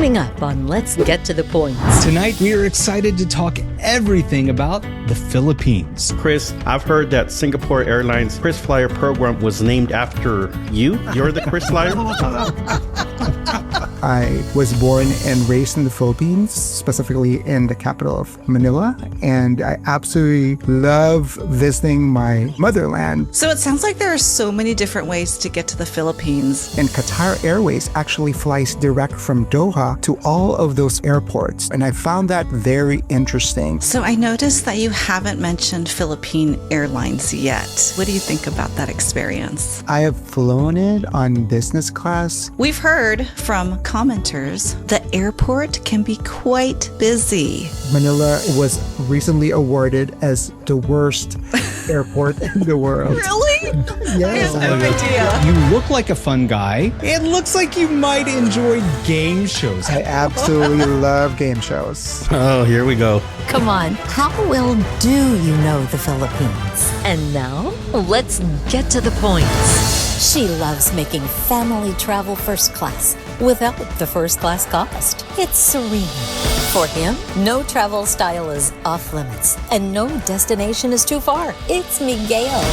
Coming up on Let's Get to the Point. Tonight, we are excited to talk everything about the Philippines. Chris, I've heard that Singapore Airlines Chris Flyer program was named after you. You're the Chris Flyer? I was born and raised in the Philippines, specifically in the capital of Manila, and I absolutely love visiting my motherland. So it sounds like there are so many different ways to get to the Philippines. And Qatar Airways actually flies direct from Doha to all of those airports, and I found that very interesting. So I noticed that you haven't mentioned Philippine Airlines yet. What do you think about that experience? I have flown it on business class. We've heard from commenters the airport can be quite busy. Manila was recently awarded as the worst airport in the world. Really? Yes. I have no idea. You look like a fun guy. It looks like you might enjoy game shows. I absolutely love game shows. Oh, here we go. Come on, how well do you know the Philippines? And now, let's get to the point. She loves making family travel first class without the first class cost. It's serene. For him, no travel style is off limits and no destination is too far. It's Miguel.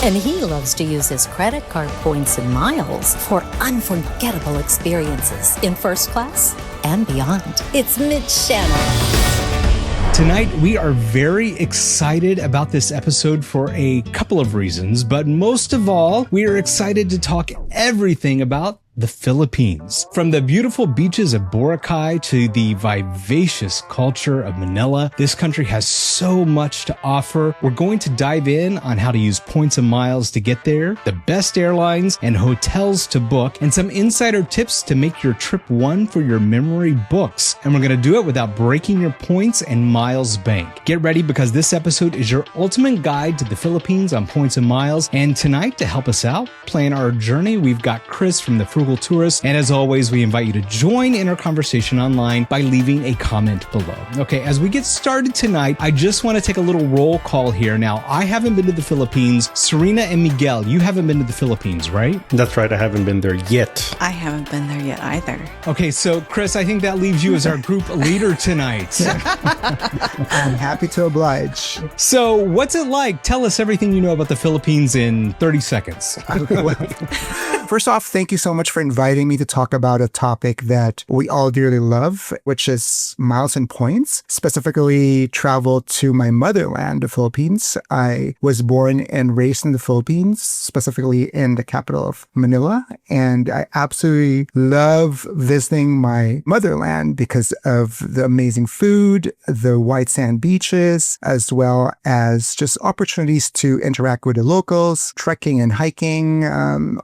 And he loves to use his credit card points and miles for unforgettable experiences in first class and beyond. It's Mitch Shannon. Tonight, we are very excited about this episode for a couple of reasons, but most of all, we are excited to talk everything about the Philippines. From the beautiful beaches of Boracay to the vivacious culture of Manila, this country has so much to offer. We're going to dive in on how to use points and miles to get there, the best airlines and hotels to book, and some insider tips to make your trip one for your memory books. And we're going to do it without breaking your points and miles bank. Get ready because this episode is your ultimate guide to the Philippines on points and miles. And tonight, to help us out, plan our journey, we've got Chris from the Frugal Tourist. And as always, we invite you to join in our conversation online by leaving a comment below. Okay, as we get started tonight, I just want to take a little roll call here. Now, I haven't been to the Philippines. Serena and Miguel, you haven't been to the Philippines, right? That's right. I haven't been there yet. I haven't been there yet either. Okay, so Chris, I think that leaves you as our group leader tonight. I'm happy to oblige. So what's it like? Tell us everything you know about the Philippines in 30 seconds. First off, thank you so much for inviting me to talk about a topic that we all dearly love, which is miles and points, specifically travel to my motherland, the Philippines. I was born and raised in the Philippines, specifically in the capital of Manila, and I absolutely love visiting my motherland because of the amazing food, the white sand beaches, as well as just opportunities to interact with the locals, trekking and hiking,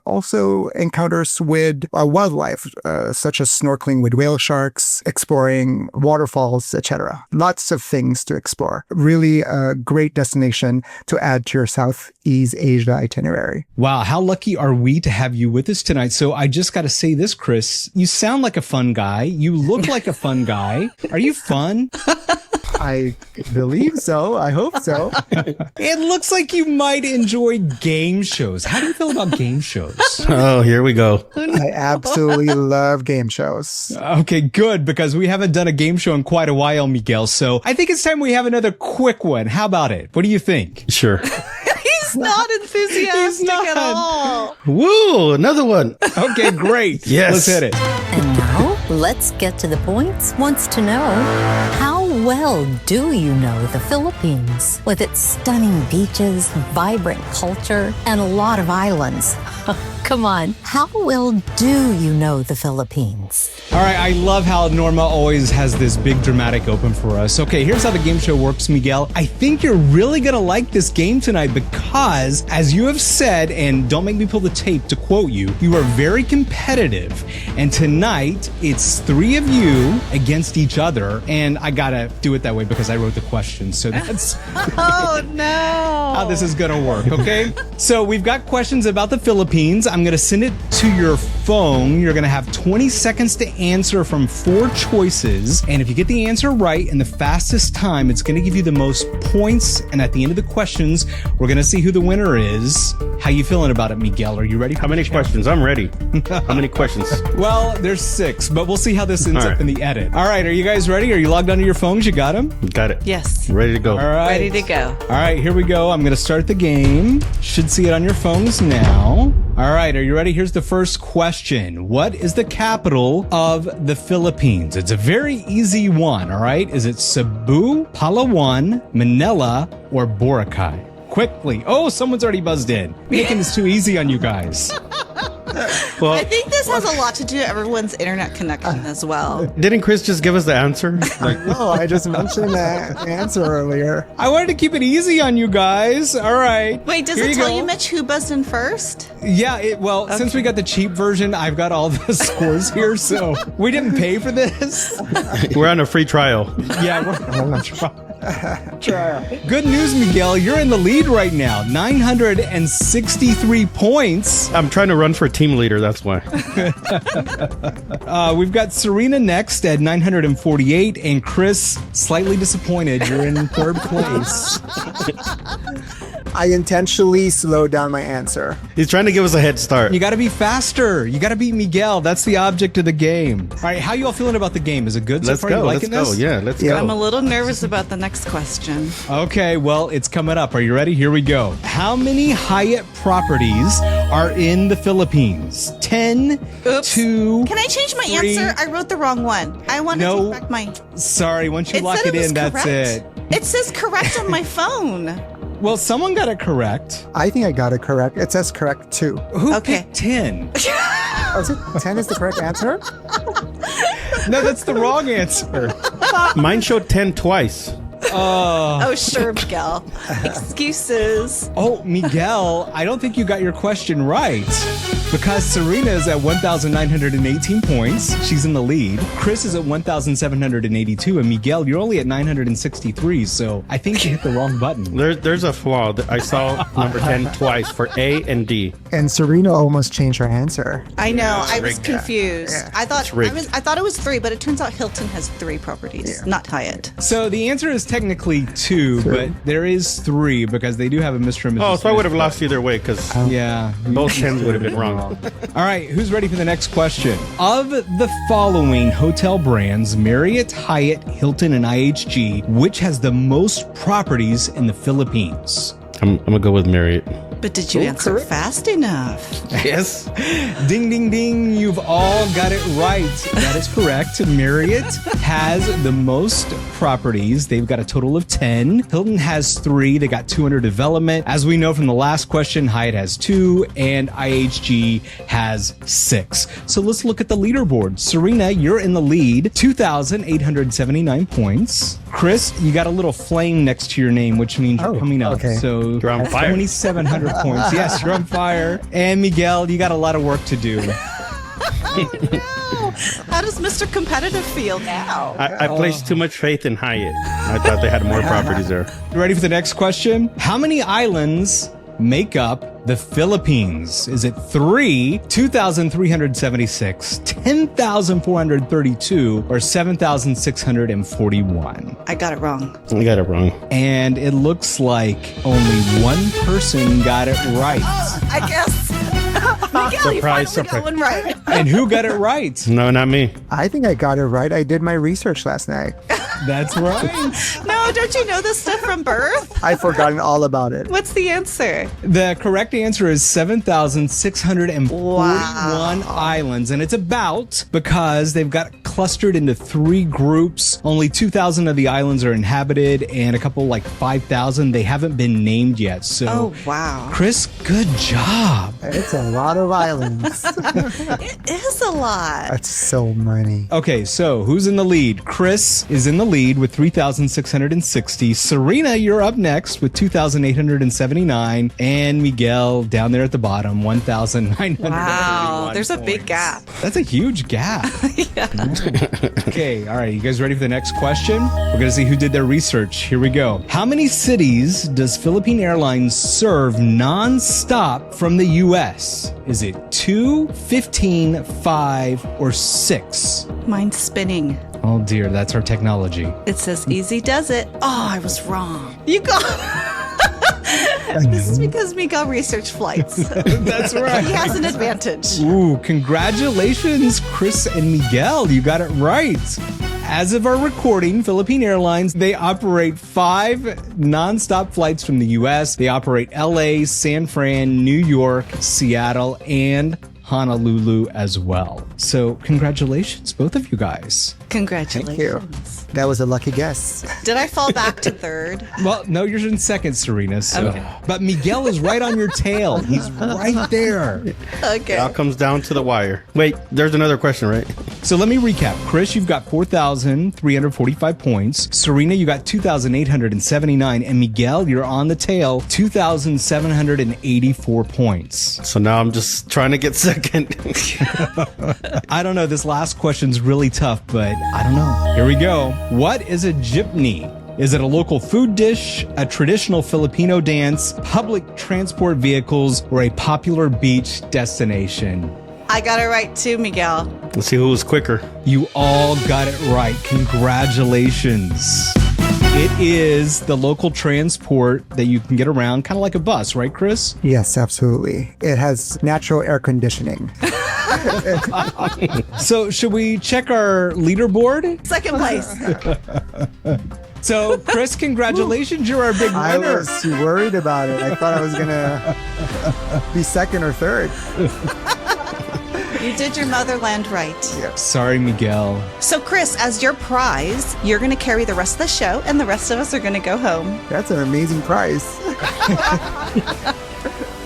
also encounters with wildlife, such as snorkeling with whale sharks, exploring waterfalls, etc. Lots of things to explore. Really a great destination to add to your Southeast Asia itinerary. Wow, how lucky are we to have you with us tonight? So I just got to say this, Chris, you sound like a fun guy. You look like a fun guy. Are you fun? I believe so. I hope so. It looks like you might enjoy game shows. How do you feel about game shows? Oh, here we go. I absolutely love game shows. Okay, good, because we haven't done a game show in quite a while, Miguel. So I think it's time we have another quick one. How about it? What do you think? Sure. He's not enthusiastic at all. Woo, another one. Okay, great. Yes. Let's hit it. And now, let's get to the points. Wants to know, how well do you know the Philippines? With its stunning beaches, vibrant culture, and a lot of islands. Come on, how well do you know the Philippines? All right, I love how Norma always has this big dramatic open for us. Okay, here's how the game show works, Miguel. I think you're really gonna like this game tonight because, as you have said, and don't make me pull the tape to quote you, you are very competitive. And tonight, it's three of you against each other. And I gotta do it that way because I wrote the questions. So that's Oh, no. how this is gonna work, okay? So we've got questions about the Philippines. I'm gonna send it to your phone. You're gonna have 20 seconds to answer from 4 choices. And if you get the answer right in the fastest time, it's gonna give you the most points. And at the end of the questions, we're gonna see who the winner is. How you feeling about it, Miguel? Are you ready? How many questions? I'm ready. How many questions? Well, there's 6, but but we'll see how this ends All up right. in the edit. All right, are you guys ready? Are you logged onto your phones? You got them? Got it. Yes. Ready to go. All right. Ready to go. All right, here we go. I'm going to start the game. Should see it on your phones now. All right, are you ready? Here's the first question. What is the capital of the Philippines? It's a very easy one, all right? Is it Cebu, Palawan, Manila, or Boracay? Quickly. Oh, someone's already buzzed in. Making this too easy on you guys. Well, I think this has a lot to do with everyone's internet connection as well. didn't Chris just give us the answer? Like, No, I just mentioned that answer earlier. I wanted to keep it easy on you guys. All right. Wait, does Here it tell go. you, Mitch, who buzzed in first? Yeah, since we got the cheap version, I've got all the scores here, so we didn't pay for this. we're on a free trial. Yeah, we're Good news, Miguel. You're in the lead right now. 963 points. I'm trying to run for team leader. That's why. We've got Serena next at 948, and Chris, slightly disappointed. You're in third place. I intentionally slowed down my answer. He's trying to give us a head start. You got to be faster. You got to beat Miguel. That's the object of the game. All right, how you all feeling about the game? Is it good Let's so far? go. You Let's liking go. this? Yeah, let's Yeah. I'm a go. little nervous about the next question. Okay, well, it's coming up. Are you ready? Here we go. How many Hyatt properties are in the Philippines? 10, Oops. 2, Can I change my 3. answer? I wrote the wrong one. I want to No. take back my... Sorry, once you lock said it was in, that's correct. it. It says correct on my phone. Well, someone got it correct. I think I got it correct. It says correct too. Who Okay. picked 10? Oh, is it 10 is the correct answer? No, that's the wrong answer. Mine showed 10 twice. Oh, sure, Miguel. Excuses. Oh, Miguel, I don't think you got your question right. Because Serena is at 1,918 points. She's in the lead. Chris is at 1,782. And Miguel, you're only at 963. So I think you hit the wrong button. There's a flaw. I saw number 10 twice for A and D. And Serena almost changed her answer. I know. I was rigged. confused. Yeah. I thought rigged. I thought it was 3, but it turns out Hilton has 3 properties, not Hyatt. So the answer is technically 2, but there is 3 because they do have a Mr. and Mrs. Oh, so I would have Smith. lost either way because Yeah. both 10s would have been wrong. All right, who's ready for the next question? Of the following hotel brands, Marriott, Hyatt, Hilton, and IHG, which has the most properties in the Philippines? I'm going to go with Marriott. But did you answer fast enough? Yes. Ding, ding, ding. You've all got it right. That is correct. Marriott has the most properties. They've got a total of 10. Hilton has 3. They got 2 under development. As we know from the last question, Hyatt has 2 and IHG has 6. So let's look at the leaderboard. Serena, you're in the lead, 2,879 points. Chris, you got a little flame next to your name, which means you're Oh, coming up. okay. So You're on fire. 2,700 points. Yes, you're on fire. And Miguel, you got a lot of work to do. How does Mr. Competitive feel now? I placed too much faith in Hyatt. I thought they had more properties there. You ready for the next question? How many islands make up the Philippines? Is it 3, 2,376, 10,432, or 7,641? I got it wrong. I got it wrong. And it looks like only one person got it right. I guess. Miguel, you Surprise, finally got surprise. one right. And who got it right? No, not me. I think I got it right. I did my research last night. That's right. No, don't you know this stuff from birth? I've forgotten all about it. What's the answer? The correct answer is 7,641 Wow. islands. And it's about because they've got clustered into 3 groups. Only 2,000 of the islands are inhabited and a couple like 5,000. They haven't been named yet. So, Oh, wow. Chris, good job. It's a lot of islands. It is a lot. That's so many. Okay, so who's in the lead? Chris is in the lead with 3,660. Serena, you're up next with 2,879. And Miguel down there at the bottom, 1,900. Wow, there's a big gap. That's a huge gap. Okay, all right. You guys ready for the next question? We're going to see who did their research. Here we go. How many cities does Philippine Airlines serve nonstop from the U.S.? Is it 2, 15, 5, or 6? Mine's spinning. Oh dear, that's our technology. It says easy does it. Oh, I was wrong. You got This is because Miguel researched flights. That's right. He has an advantage. Ooh, congratulations, Chris and Miguel. You got it right. As of our recording, Philippine Airlines, they operate 5 nonstop flights from the U.S. They operate LA, San Fran, New York, Seattle, and Honolulu as well. So congratulations, both of you guys. Congratulations. Thank you. That was a lucky guess. Did I fall back to third? Well, no, you're in second, Serena. So. Okay. But Miguel is right on your tail. He's right there. Okay. It all comes down to the wire. Wait, there's another question, right? So let me recap. Chris, you've got 4,345 points. Serena, you got 2,879. And Miguel, you're on the tail, 2,784 points. So now I'm just trying to get second. I don't know. This last question's really tough, but I don't know. Here we go. What is a jeepney? Is it a local food dish, a traditional Filipino dance, public transport vehicles, or a popular beach destination? I got it right too, Miguel. Let's see who was quicker. You all got it right. Congratulations. It is the local transport that you can get around, kind of like a bus, right, Chris? Yes, absolutely. It has natural air conditioning. So should we check our leaderboard? Second place. So, Chris, congratulations. You're our big I winner. was worried about it. I thought I was going to be second or third. You did your motherland right. Sorry, Miguel. So, Chris, as your prize, you're going to carry the rest of the show, and the rest of us are going to go home. That's an amazing prize.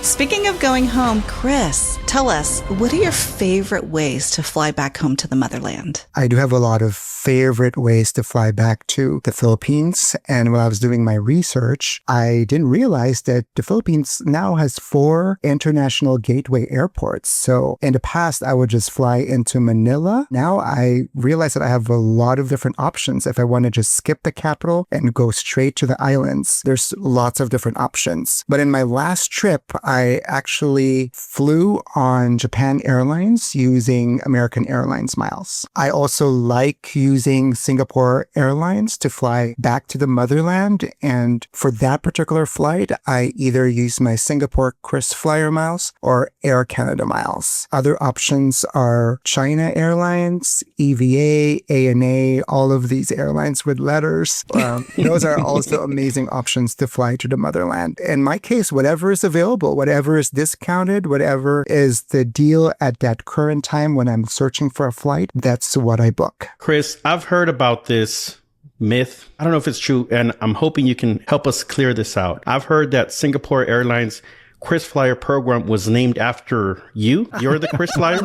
Speaking of going home, Chris, tell us, what are your favorite ways to fly back home to the motherland? I do have a lot of favorite ways to fly back to the Philippines. And while I was doing my research, I didn't realize that the Philippines now has 4 international gateway airports. So in the past, I would just fly into Manila. Now I realize that I have a lot of different options. If I want to just skip the capital and go straight to the islands, there's lots of different options. But in my last trip, I actually flew on Japan Airlines using American Airlines miles. I also like using Singapore Airlines to fly back to the motherland. And for that particular flight, I either use my Singapore KrisFlyer miles or Air Canada miles. Other options are China Airlines, EVA, ANA, all of these airlines with letters. Those are also amazing options to fly to the motherland. In my case, whatever is available, whatever is discounted, whatever is the deal at that current time when I'm searching for a flight, that's what I book. Chris, I've heard about this myth. I don't know if it's true, and I'm hoping you can help us clear this out. I've heard that Singapore Airlines KrisFlyer program was named after you. You're the KrisFlyer?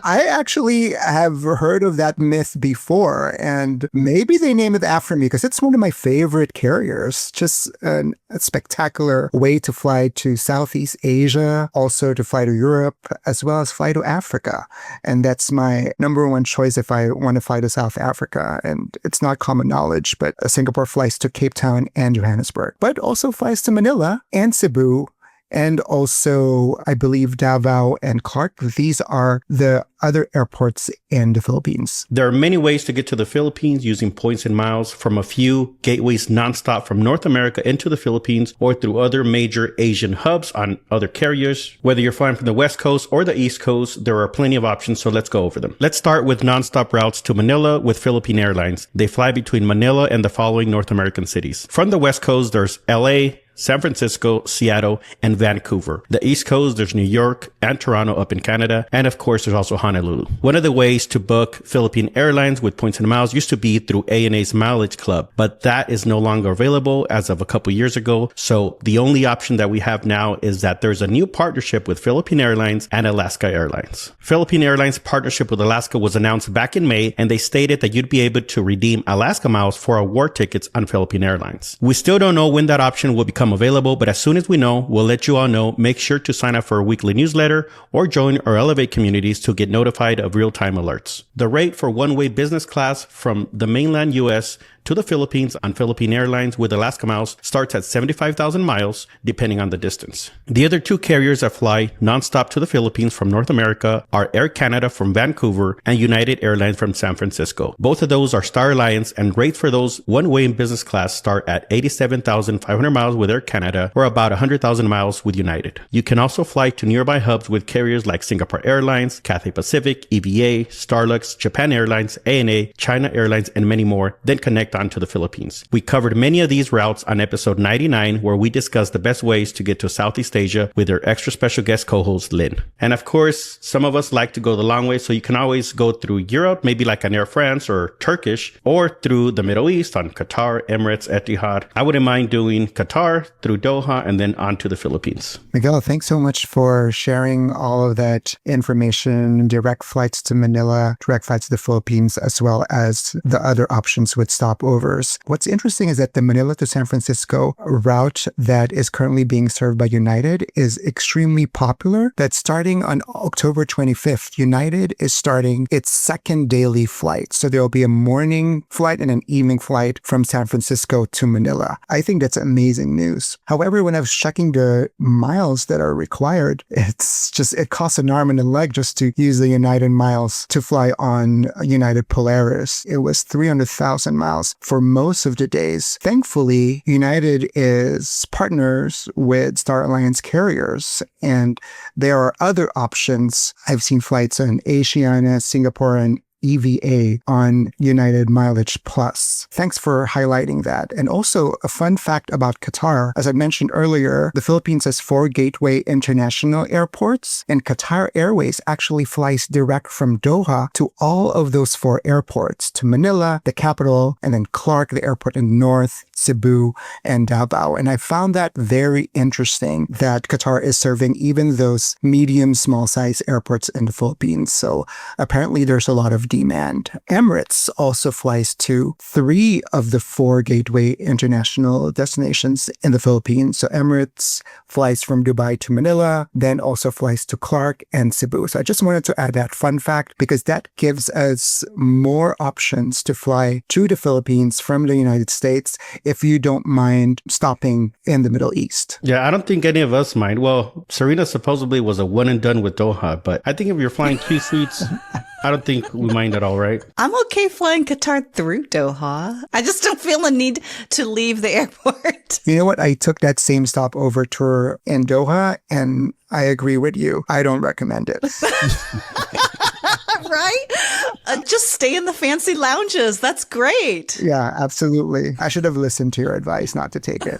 I actually have heard of that myth before, and maybe they named it after me because it's one of my favorite carriers. Just a spectacular way to fly to Southeast Asia, also to fly to Europe, as well as fly to Africa. And that's my number one choice if I want to fly to South Africa. And it's not common knowledge, but Singapore flies to Cape Town and Johannesburg, but also flies to Manila and Cebu, and also, I believe, Davao and Clark. These are the other airports in the Philippines. There are many ways to get to the Philippines using points and miles, from a few gateways nonstop from North America into the Philippines or through other major Asian hubs on other carriers. Whether you're flying from the West Coast or the East Coast, there are plenty of options, so let's go over them. Let's start with nonstop routes to Manila with Philippine Airlines. They fly between Manila and the following North American cities. From the West Coast, there's LA, San Francisco, Seattle, and Vancouver. The East Coast, there's New York and Toronto up in Canada. And of course, there's also Honolulu. One of the ways to book Philippine Airlines with points and miles used to be through ANA's Mileage Club, but that is no longer available as of a couple years ago. So the only option that we have now is that there's a new partnership with Philippine Airlines and Alaska Airlines. Philippine Airlines partnership with Alaska was announced back in May, and they stated that you'd be able to redeem Alaska miles for award tickets on Philippine Airlines. We still don't know when that option will become available, but as soon as we know, we'll let you all know. Make sure to sign up for a weekly newsletter or join our Elevate communities to get notified of real-time alerts. The rate for one-way business class from the mainland US to the Philippines on Philippine Airlines with Alaska miles starts at 75,000 miles, depending on the distance. The other 2 carriers that fly nonstop to the Philippines from North America are Air Canada from Vancouver and United Airlines from San Francisco. Both of those are Star Alliance, and rates for those one-way in business class start at 87,500 miles with Air Air Canada, or about 100,000 miles with United. You can also fly to nearby hubs with carriers like Singapore Airlines, Cathay Pacific, EVA, Starlux, Japan Airlines, ANA, China Airlines, and many more, then connect on to the Philippines. We covered many of these routes on episode 99, where we discussed the best ways to get to Southeast Asia with our extra special guest co-host, Lynn. And of course, some of us like to go the long way, so you can always go through Europe, maybe like an Air France or Turkish, or through the Middle East on Qatar, Emirates, Etihad. I wouldn't mind doing Qatar through Doha and then on to the Philippines. Miguel, thanks so much for sharing all of that information, direct flights to Manila, direct flights to the Philippines, as well as the other options with stopovers. What's interesting is that the Manila to San Francisco route that is currently being served by United is extremely popular. That's starting on October 25th. United is starting its second daily flight. So there will be a morning flight and an evening flight from San Francisco to Manila. I think that's amazing news. However, when I was checking the miles that are required, it costs an arm and a leg just to use the United miles to fly on United Polaris. It was 300,000 miles for most of the days. Thankfully, United is partners with Star Alliance carriers, and there are other options. I've seen flights on Asiana, Singapore, and EVA on United Mileage Plus. Thanks for highlighting that. And also a fun fact about Qatar. As I mentioned earlier, the Philippines has 4 gateway international airports, and Qatar Airways actually flies direct from Doha to all of those 4 airports, to Manila, the capital, and then Clark, the airport in the north, Cebu, and Davao. And I found that very interesting that Qatar is serving even those medium, small size airports in the Philippines. So apparently there's a lot of demand. Emirates also flies to 3 of the 4 gateway international destinations in the Philippines. So Emirates flies from Dubai to Manila, then also flies to Clark and Cebu. So I just wanted to add that fun fact because that gives us more options to fly to the Philippines from the United States if you don't mind stopping in the Middle East. Yeah, I don't think any of us mind. Well, Serena supposedly was a one and done with Doha, but I think if you're flying 2 seats, I don't think we mind at all, right? I'm okay flying Qatar through Doha. I just don't feel a need to leave the airport. You know what? I took that same stopover tour in Doha, and I agree with you. I don't recommend it. Right? Just stay in the fancy lounges. That's great. Yeah, absolutely. I should have listened to your advice not to take it.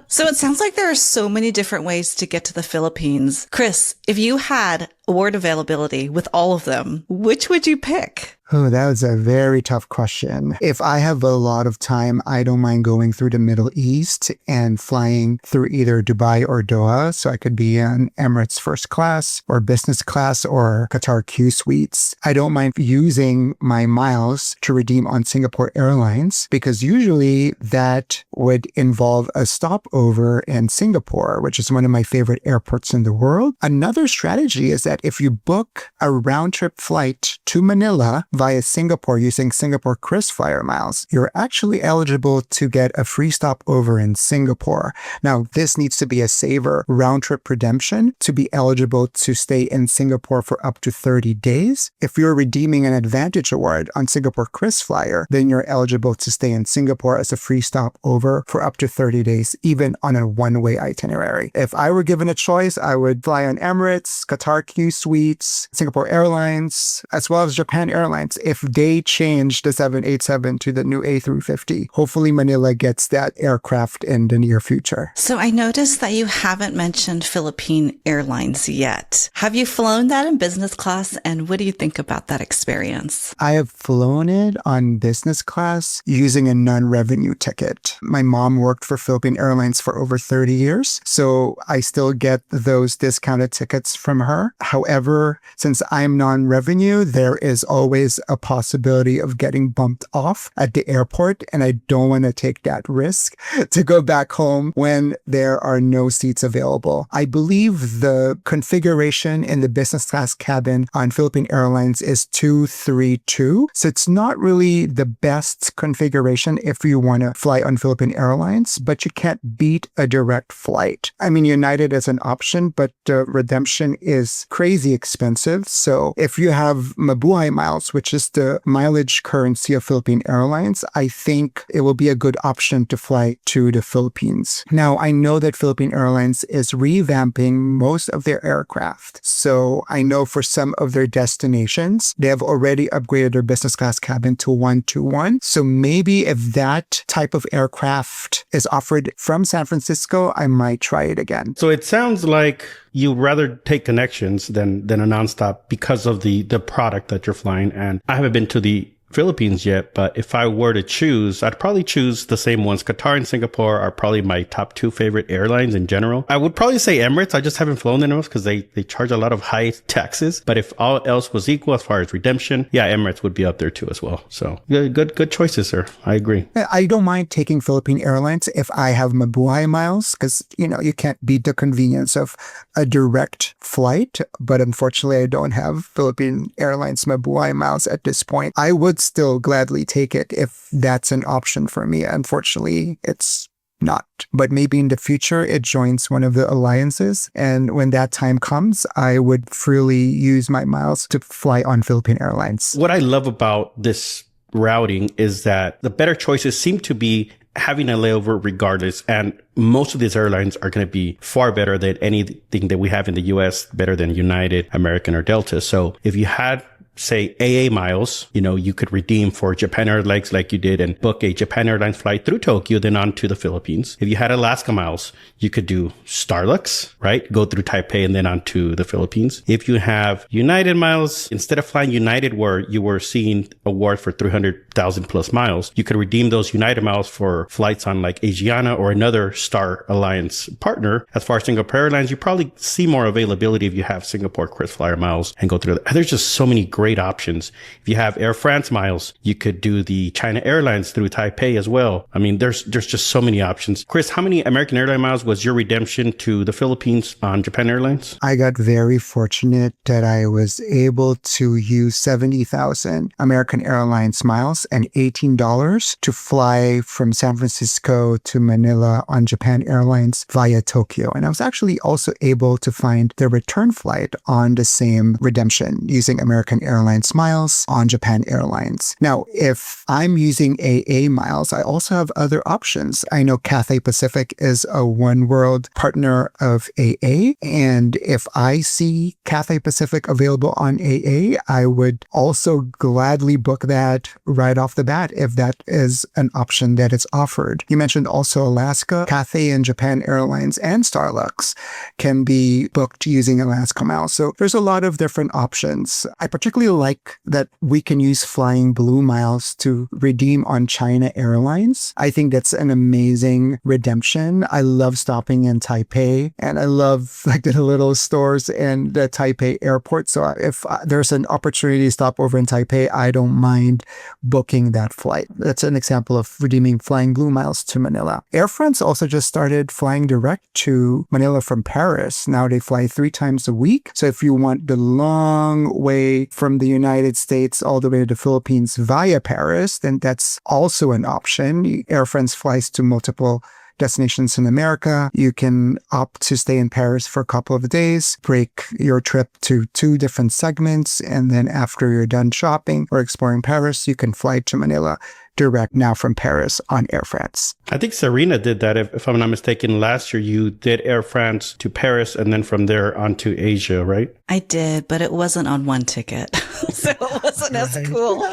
So it sounds like there are so many different ways to get to the Philippines. Chris, if you had award availability with all of them, which would you pick? Oh, that was a very tough question. If I have a lot of time, I don't mind going through the Middle East and flying through either Dubai or Doha. So I could be in Emirates first class or business class or Qatar Q suites. I don't mind using my miles to redeem on Singapore Airlines because usually that would involve a stopover in Singapore, which is one of my favorite airports in the world. Another strategy is that if you book a round trip flight to Manila via Singapore using Singapore KrisFlyer miles, you're actually eligible to get a free stopover in Singapore. Now, this needs to be a saver round trip redemption to be eligible to stay in Singapore for up to 30 days. If you're redeeming an Advantage Award on Singapore KrisFlyer, then you're eligible to stay in Singapore as a free stopover for up to 30 days, even on a one-way itinerary. If I were given a choice, I would fly on Emirates, Qatar Q Suites, Singapore Airlines, as well as Japan Airlines. If they change the 787 to the new A350, hopefully Manila gets that aircraft in the near future. So I noticed that you haven't mentioned Philippine Airlines yet. Have you flown that in business class, and what do you think about that experience? I have flown it on business class using a non-revenue ticket. My mom worked for Philippine Airlines for over 30 years, so I still get those discounted tickets from her. However, since I'm non-revenue, there is always a possibility of getting bumped off at the airport, and I don't want to take that risk to go back home when there are no seats available. I believe the configuration in the business class cabin on Philippine Airlines is 232, so it's not really the best configuration if you want to fly on Philippine Airlines, but you can't beat a direct flight. I mean, United is an option, but redemption is crazy expensive. So if you have Mabuhay miles, which which is the mileage currency of Philippine Airlines, I think it will be a good option to fly to the Philippines. Now, I know that Philippine Airlines is revamping most of their aircraft. So I know for some of their destinations, they have already upgraded their business class cabin to 121. So maybe if that type of aircraft is offered from San Francisco, I might try it again. So it sounds like you rather take connections than a nonstop because of the product that you're flying. And I haven't been to the Philippines yet, but if I were to choose, I'd probably choose the same ones. Qatar and Singapore are probably my top two favorite airlines in general. I would probably say Emirates. I just haven't flown them enough because they charge a lot of high taxes. But if all else was equal as far as redemption, yeah, Emirates would be up there too as well. So good choices, sir. I agree. I don't mind taking Philippine Airlines if I have Mabuhay miles because, you can't beat the convenience of a direct flight. But unfortunately, I don't have Philippine Airlines Mabuhay miles at this point. I would still gladly take it if that's an option for me. Unfortunately, it's not. But maybe in the future, it joins one of the alliances. And when that time comes, I would freely use my miles to fly on Philippine Airlines. What I love about this routing is that the better choices seem to be having a layover regardless. And most of these airlines are going to be far better than anything that we have in the US, better than United, American, or Delta. So if you had say AA miles, you could redeem for Japan Airlines like you did and book a Japan Airlines flight through Tokyo, then on to the Philippines. If you had Alaska miles, you could do Starlux, right? Go through Taipei and then on to the Philippines. If you have United miles, instead of flying United where you were seeing award for 300,000 plus miles, you could redeem those United miles for flights on like Asiana or another Star Alliance partner. As far as Singapore Airlines, you probably see more availability if you have Singapore KrisFlyer miles and go through that. There's just so many great options. If you have Air France miles, you could do the China Airlines through Taipei as well. I mean, there's just so many options. Chris, how many American Airlines miles was your redemption to the Philippines on Japan Airlines? I got very fortunate that I was able to use 70,000 American Airlines miles and $18 to fly from San Francisco to Manila on Japan Airlines via Tokyo. And I was actually also able to find the return flight on the same redemption using American Airlines miles on Japan Airlines. Now, if I'm using AA miles, I also have other options. I know Cathay Pacific is a One World partner of AA, and if I see Cathay Pacific available on AA, I would also gladly book that right off the bat if that is an option that is offered. You mentioned also Alaska. Cathay and Japan Airlines and Starlux can be booked using Alaska miles. So there's a lot of different options. I particularly like that we can use Flying Blue miles to redeem on China Airlines. I think that's an amazing redemption. I love stopping in Taipei and I love the little stores in the Taipei airport. So if there's an opportunity to stop over in Taipei, I don't mind booking that flight. That's an example of redeeming Flying Blue miles to Manila. Air France also just started flying direct to Manila from Paris. Now they fly 3 times a week. So if you want the long way from the United States all the way to the Philippines via Paris, then that's also an option. Air France flies to multiple destinations in America. You can opt to stay in Paris for a couple of days, break your trip to 2 different segments, and then after you're done shopping or exploring Paris, you can fly to Manila direct now from Paris on Air France. I think Serena did that, if I'm not mistaken. Last year, you did Air France to Paris and then from there on to Asia, right? I did, but it wasn't on one ticket. So it wasn't as cool.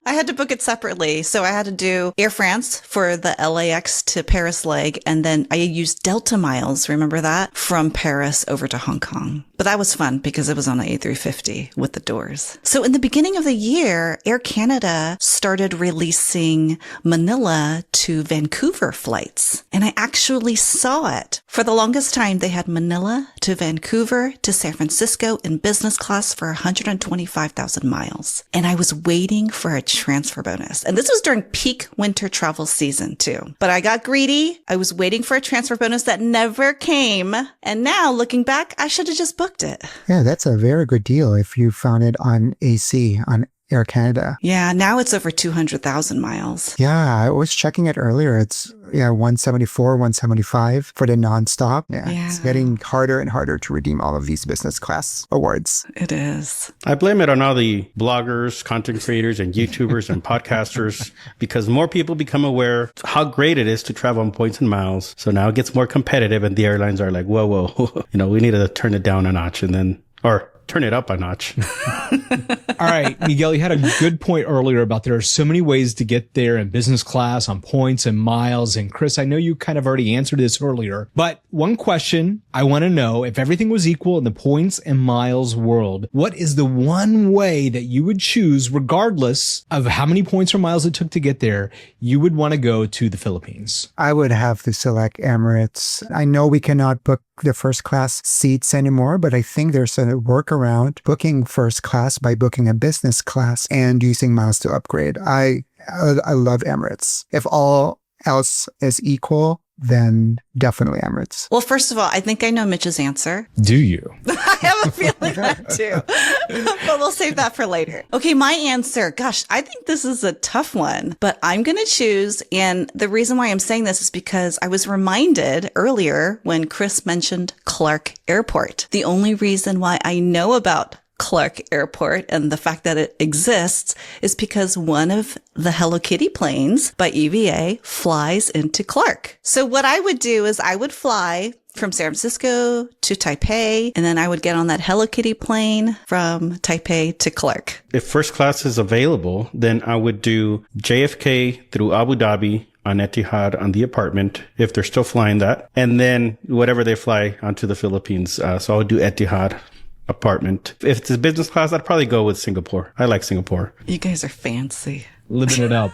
I had to book it separately. So I had to do Air France for the LAX to Paris leg. And then I used Delta miles, remember that? From Paris over to Hong Kong. But that was fun because it was on an A350 with the doors. So in the beginning of the year, Air Canada started releasing Manila to Vancouver flights. And I actually saw it. For the longest time, they had Manila to Vancouver to San Francisco in business class for 125,000 miles. And I was waiting for a transfer bonus. And this was during peak winter travel season too. But I got greedy. I was waiting for a transfer bonus that never came. And now looking back, I should have just booked it. Yeah, that's a very good deal if you found it on AC, on Air Canada. Yeah, now it's over 200,000 miles. Yeah, I was checking it earlier. It's 174, 175 for the nonstop. Yeah, it's getting harder and harder to redeem all of these business class awards. It is. I blame it on all the bloggers, content creators, and YouTubers and podcasters because more people become aware how great it is to travel on points and miles. So now it gets more competitive and the airlines are like, whoa, we need to turn it down a notch or turn it up a notch. All right, Miguel, you had a good point earlier about there are so many ways to get there in business class on points and miles. And Chris, I know you kind of already answered this earlier, but one question I want to know, if everything was equal in the points and miles world, what is the one way that you would choose, regardless of how many points or miles it took to get there, you would want to go to the Philippines? I would have to select Emirates. I know we cannot book the first class seats anymore, but I think there's a workaround booking first class by booking a business class and using miles to upgrade. I love Emirates. If all else is equal, then definitely Emirates. Well, first of all, I think I know Mitch's answer. Do you? I have a feeling that too, but we'll save that for later. Okay, my answer. Gosh, I think this is a tough one, but I'm going to choose. And the reason why I'm saying this is because I was reminded earlier when Chris mentioned Clark Airport. The only reason why I know about Clark Airport and the fact that it exists is because one of the Hello Kitty planes by EVA flies into Clark. So what I would do is I would fly from San Francisco to Taipei, and then I would get on that Hello Kitty plane from Taipei to Clark. If first class is available, then I would do JFK through Abu Dhabi on Etihad on the apartment, if they're still flying that, and then whatever they fly onto the Philippines. So I would do Etihad apartment. If it's business class, I'd probably go with Singapore. I like Singapore. You guys are fancy. Living it up.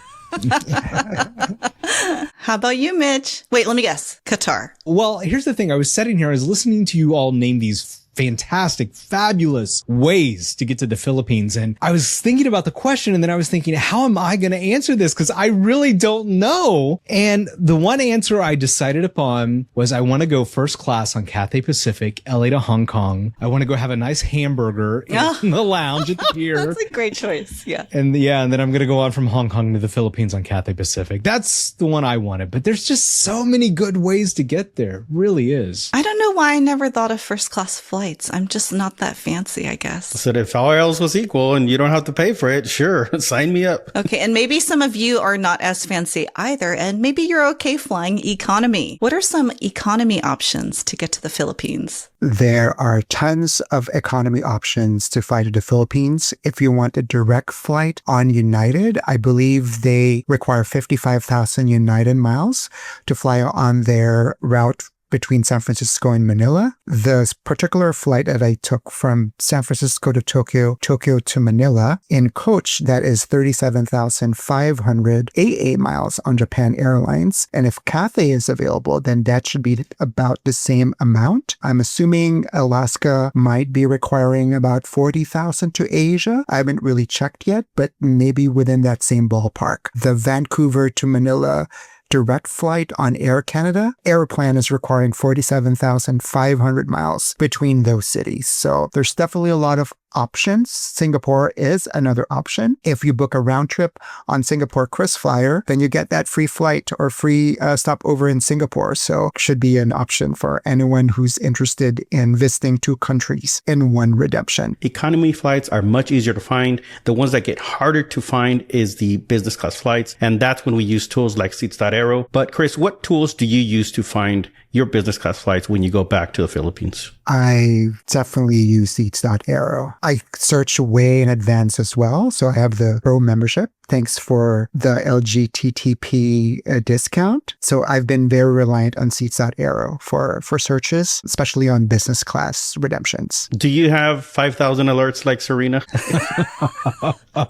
How about you, Mitch? Wait, let me guess. Qatar. Well, here's the thing. I was sitting here, I was listening to you all name these fantastic, fabulous ways to get to the Philippines. And I was thinking about the question, and then I was thinking, how am I going to answer this? Because I really don't know. And the one answer I decided upon was I want to go first class on Cathay Pacific, LA to Hong Kong. I want to go have a nice hamburger in the lounge at the pier. That's a great choice. Yeah. And then I'm going to go on from Hong Kong to the Philippines on Cathay Pacific. That's the one I wanted. But there's just so many good ways to get there. Really is. I don't know why I never thought of first class flights. I'm just not that fancy, I guess. So if all else was equal and you don't have to pay for it, sure, sign me up. Okay, and maybe some of you are not as fancy either, and maybe you're okay flying economy. What are some economy options to get to the Philippines? There are tons of economy options to fly to the Philippines. If you want a direct flight on United, I believe they require 55,000 United miles to fly on their route between San Francisco and Manila. The particular flight that I took from San Francisco to Tokyo to Manila in coach, that is 37,500 AA miles on Japan Airlines. And if Cathay is available, then that should be about the same amount. I'm assuming Alaska might be requiring about 40,000 to Asia. I haven't really checked yet, but maybe within that same ballpark. The Vancouver to Manila direct flight on Air Canada, Aeroplan is requiring 47,500 miles between those cities. So there's definitely a lot of options. Singapore is another option. If you book a round trip on Singapore KrisFlyer, then you get that free flight or free stopover in Singapore. So should be an option for anyone who's interested in visiting two countries in one redemption. Economy flights are much easier to find. The ones that get harder to find is the business class flights. And that's when we use tools like Seats.aero. But Chris, what tools do you use to find your business class flights when you go back to the Philippines? I definitely use Seats.aero. I search way in advance as well. So I have the Pro membership. Thanks for the LGTTP discount. So I've been very reliant on Seats.aero for searches, especially on business class redemptions. Do you have 5,000 alerts like Serena?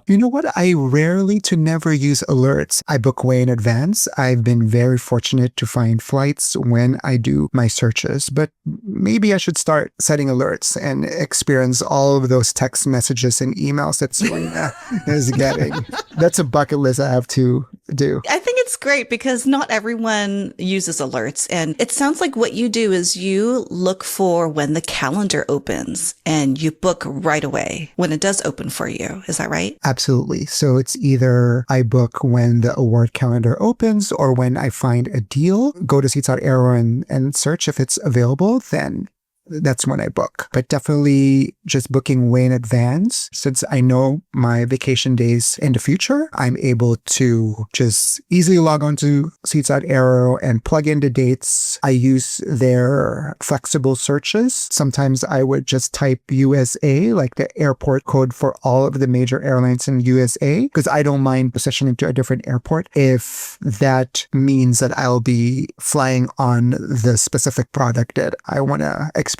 You know what? I rarely to never use alerts. I book way in advance. I've been very fortunate to find flights when I do my searches, but maybe I should start setting alerts and experience all of those text messages and emails that Serena is getting. That's a bucket list I have to do. I think it's great because not everyone uses alerts. And it sounds like what you do is you look for when the calendar opens and you book right away when it does open for you. Is that right? Absolutely. So it's either I book when the award calendar opens or when I find a deal, go to Seats.aero and search if it's available, then that's when I book. But definitely just booking way in advance. Since I know my vacation days in the future, I'm able to just easily log on to Seats.aero and plug in the dates. I use their flexible searches. Sometimes I would just type USA, like the airport code for all of the major airlines in USA, because I don't mind positioning to a different airport if that means that I'll be flying on the specific product that I want to experience.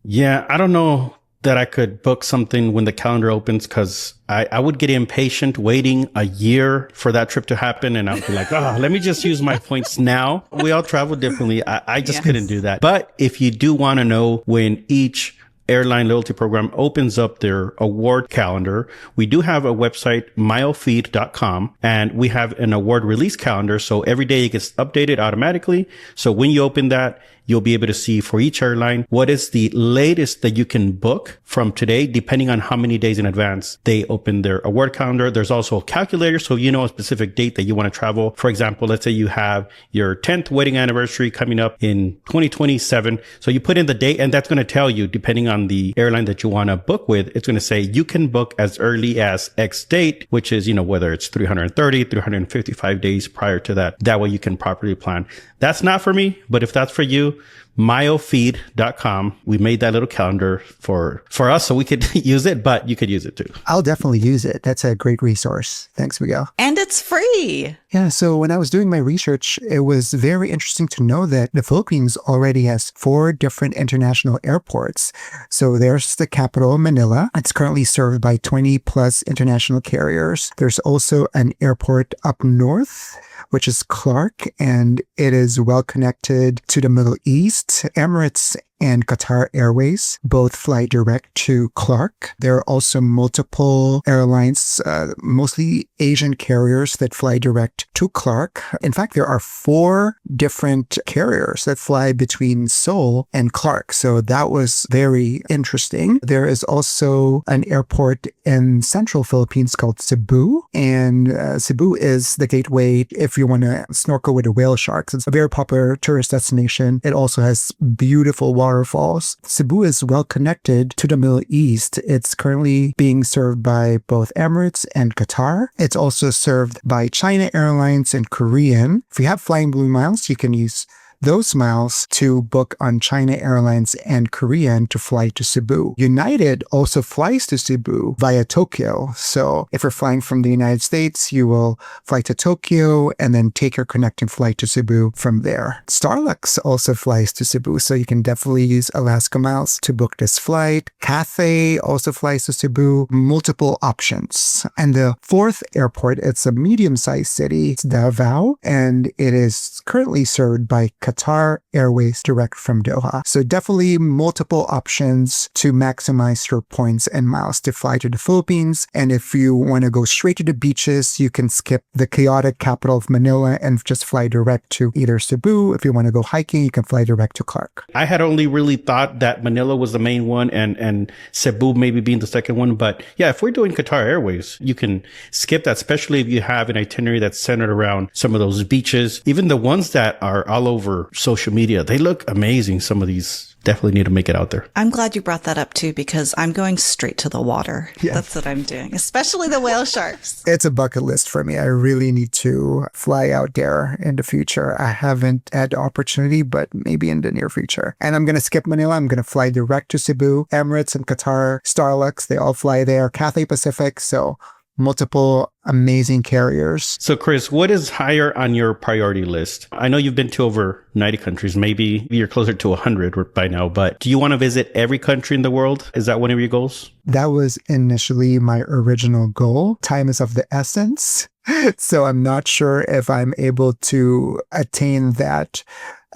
Yeah, I don't know that I could book something when the calendar opens because I would get impatient waiting a year for that trip to happen. And I would be like, oh, let me just use my points now. We all travel differently. I just couldn't do that. But if you do want to know when each airline loyalty program opens up their award calendar, we do have a website, milefeed.com, and we have an award release calendar. So every day it gets updated automatically. So when you open that, you'll be able to see for each airline what is the latest that you can book from today, depending on how many days in advance they open their award calendar. There's also a calculator, so you know a specific date that you want to travel. For example, let's say you have your 10th wedding anniversary coming up in 2027. So you put in the date, and that's going to tell you, depending on the airline that you want to book with, it's going to say you can book as early as X date, which is, whether it's 330, 355 days prior to that. That way you can properly plan. That's not for me, but if that's for you, myofeed.com. We made that little calendar for us so we could use it, but you could use it too. I'll definitely use it. That's a great resource. Thanks, Miguel. And it's free. Yeah, so when I was doing my research, it was very interesting to know that the Philippines already has 4 different international airports. So there's the capital, Manila. It's currently served by 20 plus international carriers. There's also an airport up north, which is Clark, and it is well connected to the Middle East. Emirates and Qatar Airways both fly direct to Clark. There are also multiple airlines, mostly Asian carriers, that fly direct to Clark. In fact, there are 4 different carriers that fly between Seoul and Clark. So that was very interesting. There is also an airport in central Philippines called Cebu. And Cebu is the gateway if you want to snorkel with the whale sharks. It's a very popular tourist destination. It also has beautiful waterfalls. Cebu is well connected to the Middle East. It's currently being served by both Emirates and Qatar. It's also served by China Airlines and Korean. If you have Flying Blue miles, you can use those miles to book on China Airlines and Korean to fly to Cebu. United also flies to Cebu via Tokyo. So if you're flying from the United States, you will fly to Tokyo and then take your connecting flight to Cebu from there. Starlux also flies to Cebu, so you can definitely use Alaska miles to book this flight. Cathay also flies to Cebu. Multiple options. And the 4th airport, it's a medium-sized city. It's Davao, and it is currently served by Qatar Airways direct from Doha. So definitely multiple options to maximize your points and miles to fly to the Philippines. And if you want to go straight to the beaches, you can skip the chaotic capital of Manila and just fly direct to either Cebu. If you want to go hiking, you can fly direct to Clark. I had only really thought that Manila was the main one and Cebu maybe being the second one. But yeah, if we're doing Qatar Airways, you can skip that, especially if you have an itinerary that's centered around some of those beaches, even the ones that are all over social media. They look amazing. Some of these definitely need to make it out there. I'm glad you brought that up too, because I'm going straight to the water. Yeah. That's what I'm doing, especially the whale sharks. It's a bucket list for me. I really need to fly out there in the future. I haven't had the opportunity, but maybe in the near future. And I'm going to skip Manila. I'm going to fly direct to Cebu. Emirates and Qatar, Starlux, they all fly there. Cathay Pacific. So multiple amazing carriers. So Chris, what is higher on your priority list? I know you've been to over 90 countries. Maybe you're closer to 100 by now, but do you want to visit every country in the world? Is that one of your goals? That was initially my original goal. Time is of the essence. So I'm not sure if I'm able to attain that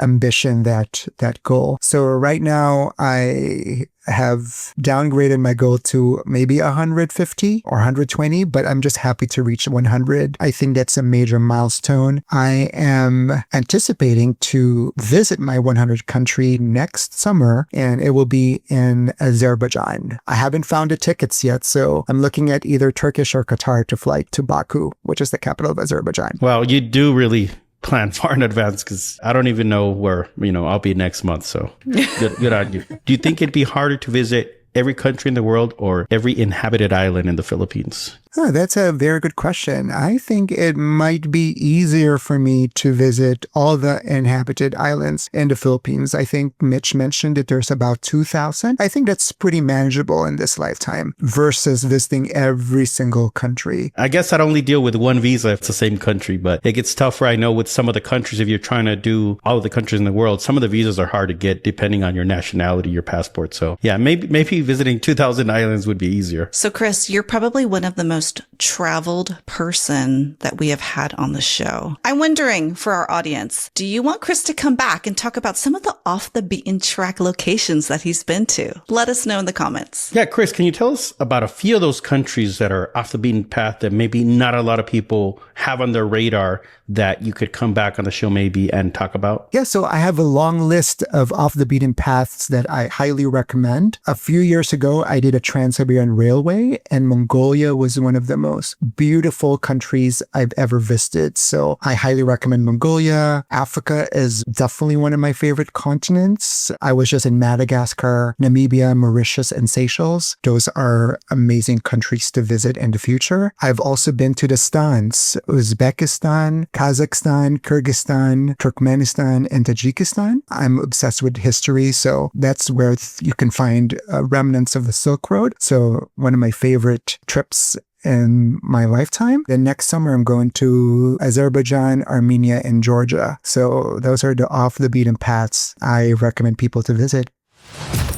ambition, that goal. So right now I have downgraded my goal to maybe 150 or 120, but I'm just happy to reach 100. I think that's a major milestone. I am anticipating to visit my 100th country next summer, and it will be in Azerbaijan. I haven't found the tickets yet, so I'm looking at either Turkish or Qatar to fly to Baku, which is the capital of Azerbaijan. Well, you do really plan far in advance, because I don't even know where, I'll be next month. So good on you. Do you think it'd be harder to visit every country in the world or every inhabited island in the Philippines? Oh, that's a very good question. I think it might be easier for me to visit all the inhabited islands in the Philippines. I think Mitch mentioned that there's about 2,000. I think that's pretty manageable in this lifetime versus visiting every single country. I guess I'd only deal with one visa if it's the same country, but it gets tougher. I know with some of the countries, if you're trying to do all of the countries in the world, some of the visas are hard to get depending on your nationality, your passport. So yeah, maybe visiting 2,000 islands would be easier. So Chris, you're probably one of the most traveled person that we have had on the show. I'm wondering, for our audience, do you want Chris to come back and talk about some of the off the beaten track locations that he's been to? Let us know in the comments. Yeah, Chris, can you tell us about a few of those countries that are off the beaten path that maybe not a lot of people have on their radar that you could come back on the show maybe and talk about? Yeah, so I have a long list of off the beaten paths that I highly recommend. A few years ago, I did a Trans-Siberian Railway, and Mongolia was one of the most beautiful countries I've ever visited. So I highly recommend Mongolia. Africa is definitely one of my favorite continents. I was just in Madagascar, Namibia, Mauritius, and Seychelles. Those are amazing countries to visit in the future. I've also been to the Stans, Uzbekistan, Kazakhstan, Kyrgyzstan, Turkmenistan, and Tajikistan. I'm obsessed with history, so that's where you can find remnants of the Silk Road. So one of my favorite trips in my lifetime. Then next summer, I'm going to Azerbaijan, Armenia, and Georgia. So those are the off the beaten paths I recommend people to visit.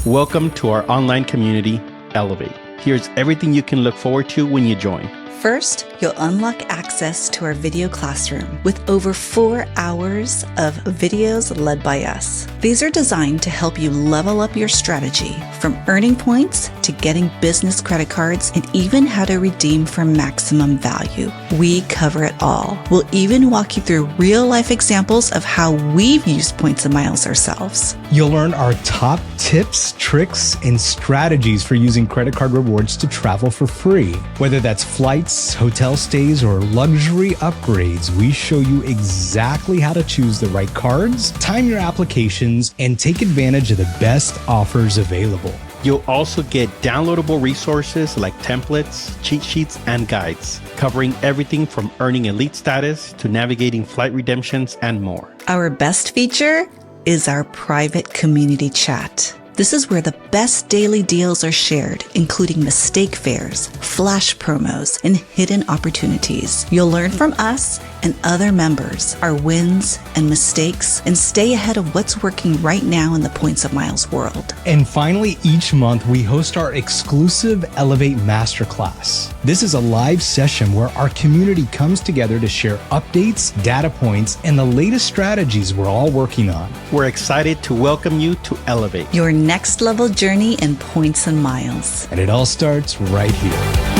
Welcome to our online community, Elevate. Here's everything you can look forward to when you join. First, you'll unlock access to our video classroom with over 4 hours of videos led by us. These are designed to help you level up your strategy, from earning points to getting business credit cards and even how to redeem for maximum value. We cover it all. We'll even walk you through real-life examples of how we've used points and miles ourselves. You'll learn our top tips, tricks, and strategies for using credit card rewards to travel for free. Whether that's flights, hotel stays, or luxury upgrades, we show you exactly how to choose the right cards, time your applications, and take advantage of the best offers available. You'll also get downloadable resources like templates, cheat sheets, and guides, covering everything from earning elite status to navigating flight redemptions and more. Our best feature is our private community chat. This is where the best daily deals are shared, including mistake fares, flash promos, and hidden opportunities. You'll learn from us and other members our wins and mistakes and stay ahead of what's working right now in the Points of Miles world. And finally, each month we host our exclusive Elevate Masterclass. This is a live session where our community comes together to share updates, data points, and the latest strategies we're all working on. We're excited to welcome you to Elevate, your next level journey in Points and Miles. And it all starts right here.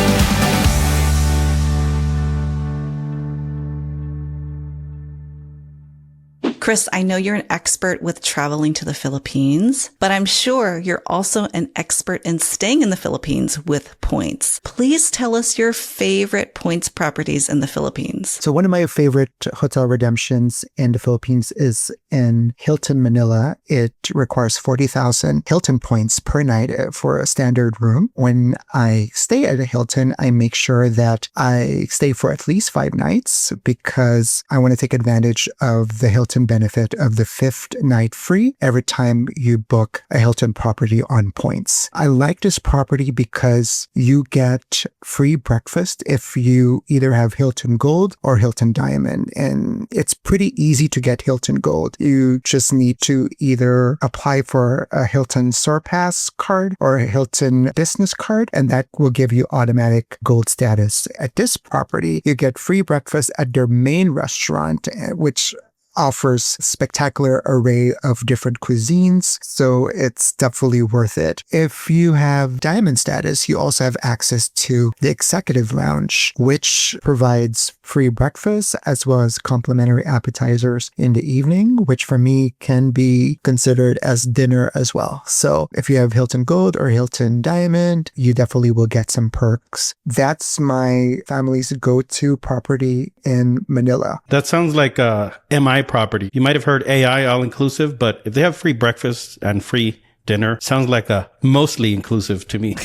Chris, I know you're an expert with traveling to the Philippines, but I'm sure you're also an expert in staying in the Philippines with points. Please tell us your favorite points properties in the Philippines. So one of my favorite hotel redemptions in the Philippines is in Hilton, Manila. It requires 40,000 Hilton points per night for a standard room. When I stay at a Hilton, I make sure that I stay for at least 5 nights because I want to take advantage of the Hilton benefit of the 5th night free every time you book a Hilton property on points. I like this property because you get free breakfast if you either have Hilton Gold or Hilton Diamond, and it's pretty easy to get Hilton Gold. You just need to either apply for a Hilton Surpass card or a Hilton business card, and that will give you automatic gold status. At this property, you get free breakfast at their main restaurant, which offers spectacular array of different cuisines, so it's definitely worth it. If you have diamond status, you also have access to the executive lounge, which provides free breakfast as well as complimentary appetizers in the evening, which for me can be considered as dinner as well. So if you have Hilton Gold or Hilton Diamond, you definitely will get some perks. That's my family's go-to property in Manila. That sounds like a MI property. You might have heard AI all-inclusive, but if they have free breakfast and free dinner, sounds like a mostly inclusive to me.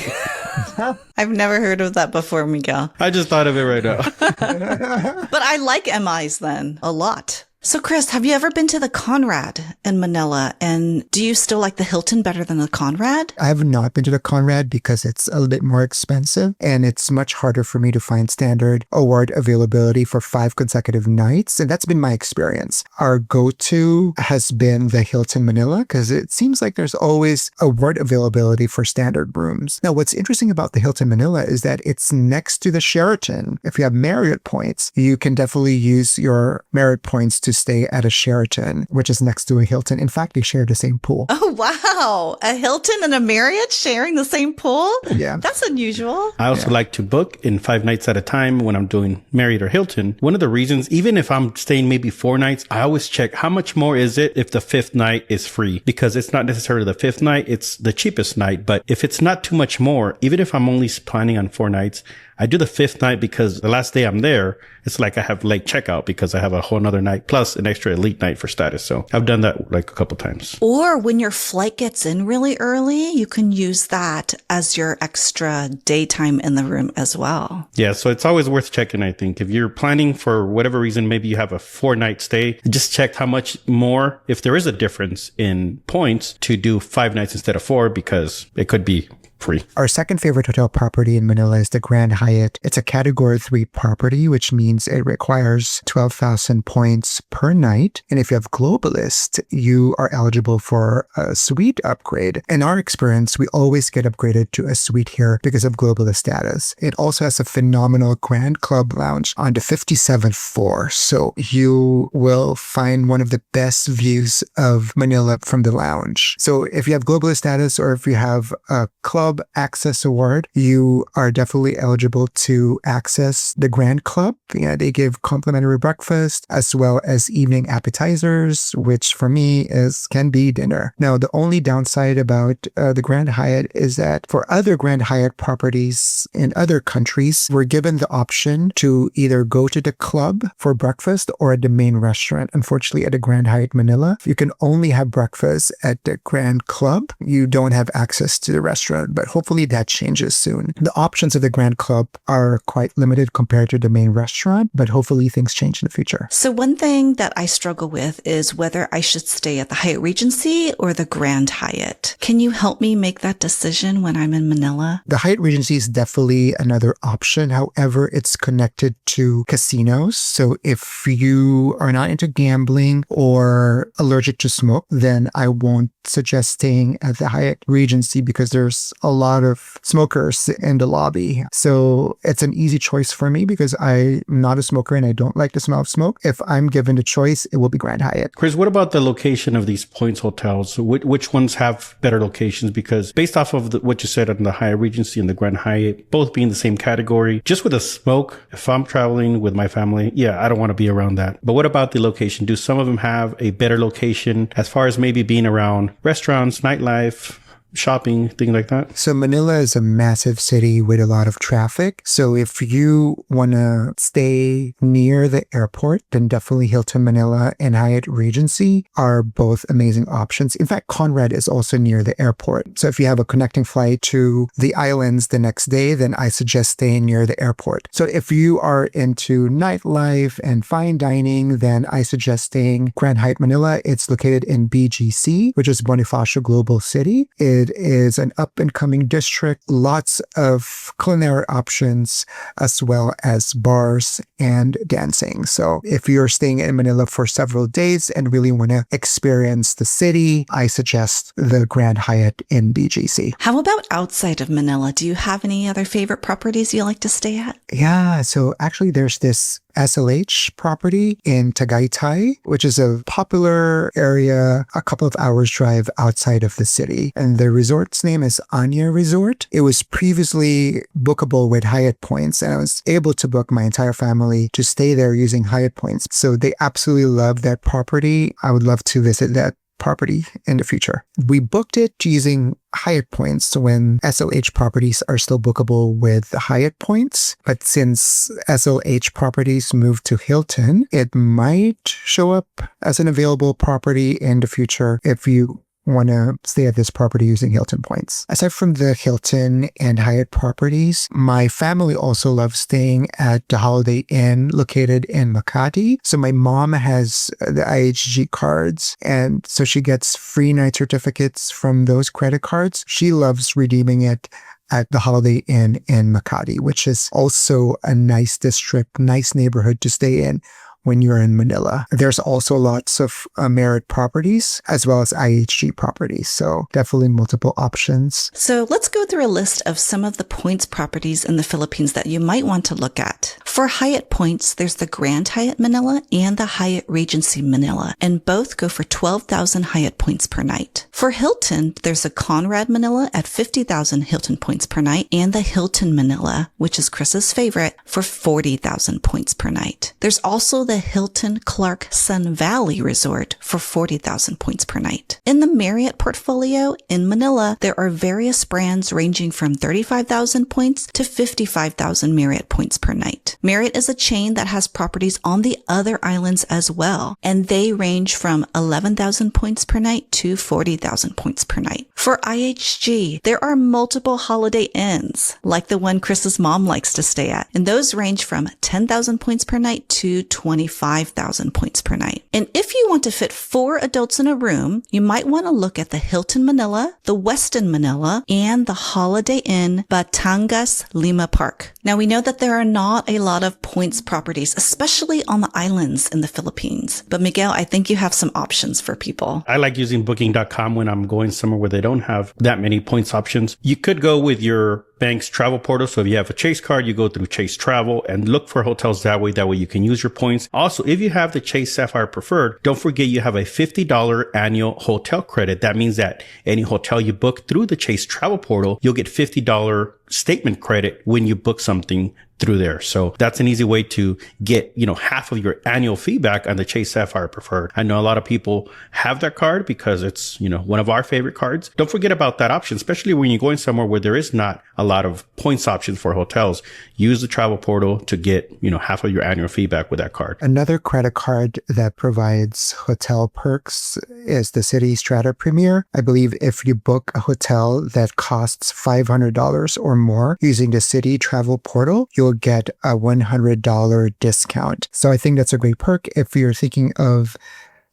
I've never heard of that before, Miguel. I just thought of it right now. But I like MIs then a lot. So, Chris, have you ever been to the Conrad in Manila? And do you still like the Hilton better than the Conrad? I have not been to the Conrad because it's a little bit more expensive and it's much harder for me to find standard award availability for 5 consecutive nights. And that's been my experience. Our go-to has been the Hilton Manila because it seems like there's always award availability for standard rooms. Now, what's interesting about the Hilton Manila is that it's next to the Sheraton. If you have Marriott points, you can definitely use your Marriott points to stay at a Sheraton, which is next to a Hilton. In fact, they share the same pool. Oh, wow. A Hilton and a Marriott sharing the same pool? Yeah. That's unusual. I also like to book in 5 nights at a time when I'm doing Marriott or Hilton. One of the reasons, even if I'm staying maybe 4 nights, I always check how much more is it if the 5th night is free, because it's not necessarily the 5th night. It's the cheapest night. But if it's not too much more, even if I'm only planning on 4 nights, I do the 5th night because the last day I'm there, it's like I have late checkout because I have a whole nother night plus an extra elite night for status. So I've done that like a couple times. Or when your flight gets in really early, you can use that as your extra daytime in the room as well. Yeah. So it's always worth checking, I think. If you're planning for whatever reason, maybe you have a 4-night stay, just check how much more, if there is a difference in points, to do 5 nights instead of 4, because it could be free. Our second favorite hotel property in Manila is the Grand Hyatt. It's a Category 3 property, which means it requires 12,000 points per night. And if you have Globalist, you are eligible for a suite upgrade. In our experience, we always get upgraded to a suite here because of Globalist status. It also has a phenomenal Grand Club Lounge on the 57th floor. So you will find one of the best views of Manila from the lounge. So if you have Globalist status or if you have a club access award, you are definitely eligible to access the Grand Club. Yeah, they give complimentary breakfast as well as evening appetizers, which for me can be dinner. Now, the only downside about the Grand Hyatt is that for other Grand Hyatt properties in other countries, we're given the option to either go to the club for breakfast or at the main restaurant. Unfortunately, at the Grand Hyatt Manila, you can only have breakfast at the Grand Club. You don't have access to the restaurant, but hopefully that changes soon. The options of the Grand Club are quite limited compared to the main restaurant, but hopefully things change in the future. So one thing that I struggle with is whether I should stay at the Hyatt Regency or the Grand Hyatt. Can you help me make that decision when I'm in Manila? The Hyatt Regency is definitely another option. However, it's connected to casinos. So if you are not into gambling or allergic to smoke, then I won't suggest staying at the Hyatt Regency because there's a lot of smokers in the lobby. So it's an easy choice for me because I'm not a smoker and I don't like the smell of smoke. If I'm given the choice, it will be Grand Hyatt. Chris, what about the location of these points hotels? Which ones have better locations? Because based off of what you said on the Hyatt Regency and the Grand Hyatt, both being the same category, just with the smoke, if I'm traveling with my family, yeah, I don't want to be around that. But what about the location? Do some of them have a better location as far as maybe being around restaurants, nightlife, shopping, things like that? So Manila is a massive city with a lot of traffic. So if you want to stay near the airport, then definitely Hilton Manila and Hyatt Regency are both amazing options. In fact, Conrad is also near the airport. So if you have a connecting flight to the islands the next day, then I suggest staying near the airport. So if you are into nightlife and fine dining, then I suggest staying Grand Hyatt Manila. It's located in BGC, which is Bonifacio Global City. It is an up-and-coming district, lots of culinary options, as well as bars and dancing. So if you're staying in Manila for several days and really want to experience the city, I suggest the Grand Hyatt in BGC. How about outside of Manila? Do you have any other favorite properties you like to stay at? Yeah, so actually there's this SLH property in Tagaytay, which is a popular area a couple of hours drive outside of the city. And the resort's name is Anya Resort. It was previously bookable with Hyatt points, and I was able to book my entire family to stay there using Hyatt points. So they absolutely love that property. I would love to visit that property in the future. We booked it using Hyatt points when SLH properties are still bookable with Hyatt points. But since SLH properties moved to Hilton, it might show up as an available property in the future if you want to stay at this property using Hilton points. Aside from the Hilton and Hyatt properties, my family also loves staying at the Holiday Inn located in Makati. So my mom has the IHG cards, and so she gets free night certificates from those credit cards. She loves redeeming it at the Holiday Inn in Makati, which is also a nice district, nice neighborhood to stay in when you're in Manila. There's also lots of Merit properties as well as IHG properties. So definitely multiple options. So let's go through a list of some of the points properties in the Philippines that you might want to look at. For Hyatt points, there's the Grand Hyatt Manila and the Hyatt Regency Manila, and both go for 12,000 Hyatt points per night. For Hilton, there's the Conrad Manila at 50,000 Hilton points per night and the Hilton Manila, which is Chris's favorite, for 40,000 points per night. There's also the Hilton Clark Sun Valley Resort for 40,000 points per night. In the Marriott portfolio in Manila, there are various brands ranging from 35,000 points to 55,000 Marriott points per night. Marriott is a chain that has properties on the other islands as well, and they range from 11,000 points per night to 40,000 points per night. For IHG, there are multiple Holiday Inns, like the one Chris's mom likes to stay at, and those range from 10,000 points per night to 25,000 points per night. And if you want to fit 4 adults in a room, you might want to look at the Hilton Manila, the Westin Manila, and the Holiday Inn Batangas Lima Park. Now we know that there are not a lot of points properties, especially on the islands in the Philippines. But Miguel, I think you have some options for people. I like using booking.com when I'm going somewhere where they don't have that many points options. You could go with your bank's travel portal. So if you have a Chase card, you go through Chase Travel and look for hotels that way. That way you can use your points. Also, if you have the Chase Sapphire Preferred, don't forget you have a $50 annual hotel credit. That means that any hotel you book through the Chase Travel portal, you'll get $50 statement credit when you book something through there. So that's an easy way to get, half of your annual fee back on the Chase Sapphire Preferred. I know a lot of people have that card because it's, one of our favorite cards. Don't forget about that option, especially when you're going somewhere where there is not a lot of points options for hotels. Use the travel portal to get, half of your annual fee back with that card. Another credit card that provides hotel perks is the Seats.aero Premier. I believe if you book a hotel that costs $500 or more using the City Travel Portal, you'll get a $100 discount. So I think that's a great perk if you're thinking of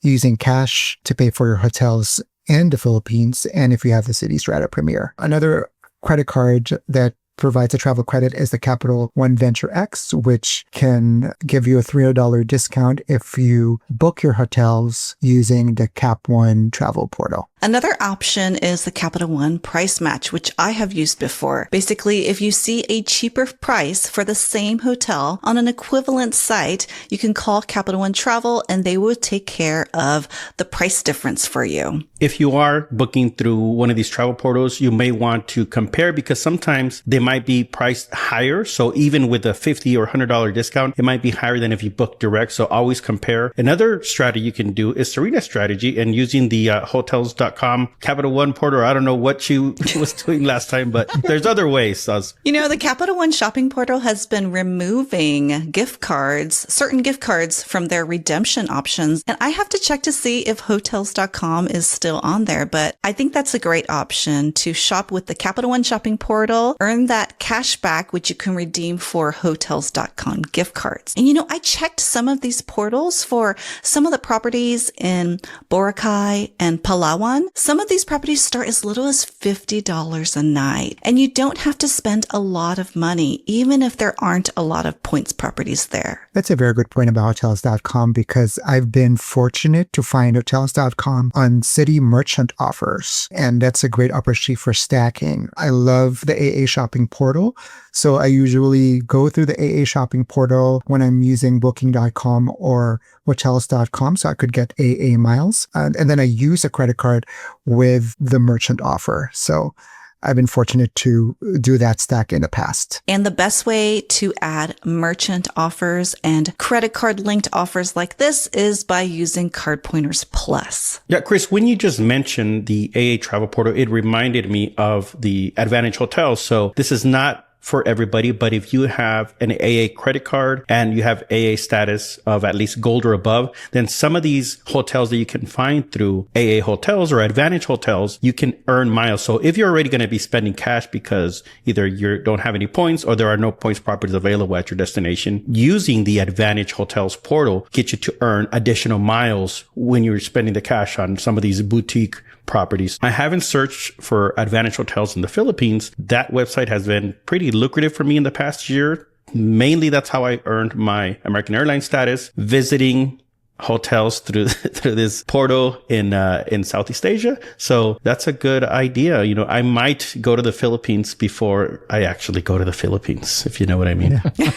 using cash to pay for your hotels in the Philippines, and if you have the Seats.aero Premier. Another credit card that provides a travel credit is the Capital One Venture X, which can give you a $300 discount if you book your hotels using the Cap One travel portal. Another option is the Capital One Price Match, which I have used before. Basically, if you see a cheaper price for the same hotel on an equivalent site, you can call Capital One Travel and they will take care of the price difference for you. If you are booking through one of these travel portals, you may want to compare because sometimes they might be priced higher. So even with a $50 or $100 discount, it might be higher than if you book direct. So always compare. Another strategy you can do is Serena's strategy and using the hotels.com Capital One portal. I don't know what she was doing last time, but there's other ways. The Capital One shopping portal has been removing certain gift cards from their redemption options. And I have to check to see if hotels.com is still on there. But I think that's a great option to shop with the Capital One shopping portal, earn that cash back, which you can redeem for hotels.com gift cards. And I checked some of these portals for some of the properties in Boracay and Palawan. Some of these properties start as little as $50 a night, and you don't have to spend a lot of money, even if there aren't a lot of points properties there. That's a very good point about hotels.com because I've been fortunate to find hotels.com on city merchant offers, and that's a great opportunity for stacking. I love the AA shopping portal. So I usually go through the AA shopping portal when I'm using booking.com or hotels.com so I could get AA miles. And then I use a credit card with the merchant offer. So I've been fortunate to do that stack in the past. And the best way to add merchant offers and credit card linked offers like this is by using CardPointers Plus. Yeah, Chris, when you just mentioned the AA travel portal, it reminded me of the Advantage Hotels. So this is not for everybody, but if you have an AA credit card and you have AA status of at least gold or above, then some of these hotels that you can find through AA hotels or Advantage hotels, you can earn miles. So if you're already going to be spending cash because either you don't have any points or there are no points properties available at your destination, using the Advantage hotels portal gets you to earn additional miles when you're spending the cash on some of these boutique properties. I haven't searched for Advantage hotels in the Philippines. That website has been pretty lucrative for me in the past year. Mainly that's how I earned my American Airlines status, visiting hotels through this portal in Southeast Asia. So that's a good idea. You know, I might go to the Philippines before I actually go to the Philippines, if you know what I mean. Yeah.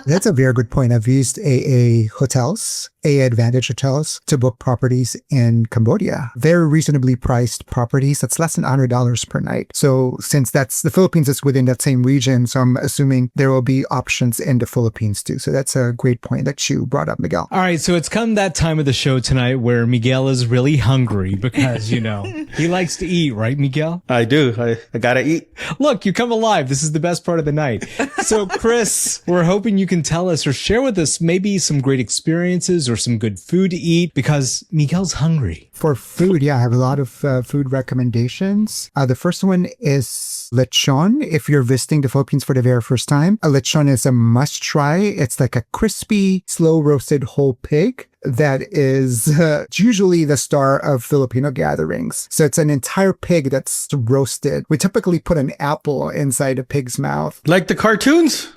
That's a very good point. I've used AA hotels, AA Advantage hotels to book properties in Cambodia. Very reasonably priced properties. That's less than $100 per night. So since that's the Philippines is within that same region, so I'm assuming there will be options in the Philippines too. So that's a great point that you brought up, Miguel. All right, so it's come that time of the show tonight where Miguel is really hungry because, you know, he likes to eat, right, Miguel? I do. I gotta eat. Look, you come alive. This is the best part of the night. So, Chris, we're hoping you can tell us or share with us maybe some great experiences or some good food to eat because Miguel's hungry. For food, yeah, I have a lot of food recommendations. The first one is lechon. If you're visiting the Philippines for the very first time, a lechon is a must try. It's like a crispy, slow roasted whole pig that is usually the star of Filipino gatherings. So it's an entire pig that's roasted. We typically put an apple inside a pig's mouth. Like the cartoons?